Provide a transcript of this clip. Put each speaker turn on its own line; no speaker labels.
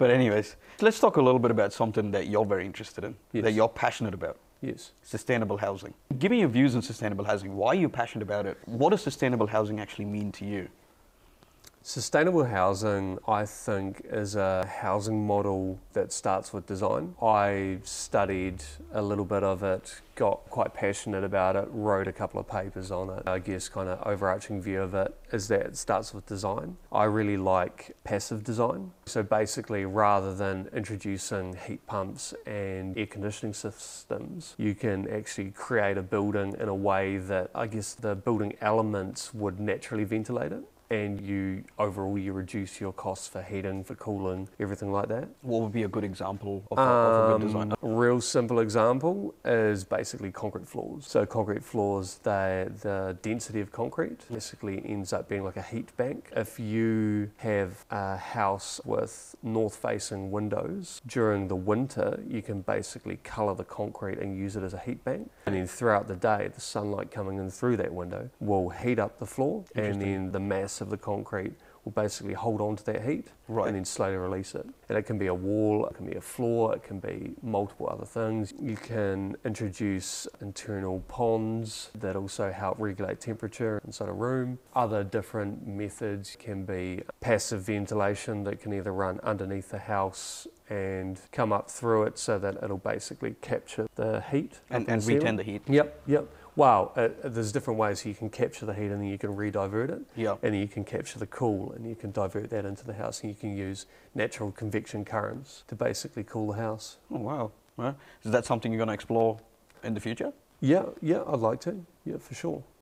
But anyways, let's talk a little bit about something that you're very interested in,
Yes.
that you're passionate about.
Yes.
Sustainable housing. Give me your views on sustainable housing. Why are you passionate about it? What does sustainable housing actually mean to you?
Sustainable housing, I think, is a housing model that starts with design. I studied a little bit of it, got quite passionate about it, wrote a couple of papers on it. I guess kind of overarching view of it is that it starts with design. I really like passive design. So basically, rather than introducing heat pumps and air conditioning systems, you can actually create a building in a way that I guess the building elements would naturally ventilate it. And overall you reduce your costs for heating, for cooling, everything like that.
What would be a good example of a good design?
A real simple example is basically concrete floors. So concrete floors, the density of concrete basically ends up being like a heat bank. If you have a house with north-facing windows, during the winter you can basically colour the concrete and use it as a heat bank. And then throughout the day, the sunlight coming in through that window will heat up the floor, and then the mass of the concrete will basically hold on to that heat and then slowly release it. And it can be a wall, it can be a floor, it can be multiple other things. You can introduce internal ponds that also help regulate temperature inside a room. Other different methods can be passive ventilation that can either run underneath the house and come up through it so that it'll basically capture the heat.
And retain the heat.
Yep. Wow, there's different ways you can capture the heat and then you can re-divert it.
Yeah.
And then you can capture the cool and you can divert that into the house, and you can use natural convection currents to basically cool the house.
Oh, wow. Well, is that something you're going to explore in the future?
Yeah, I'd like to. Yeah, for sure.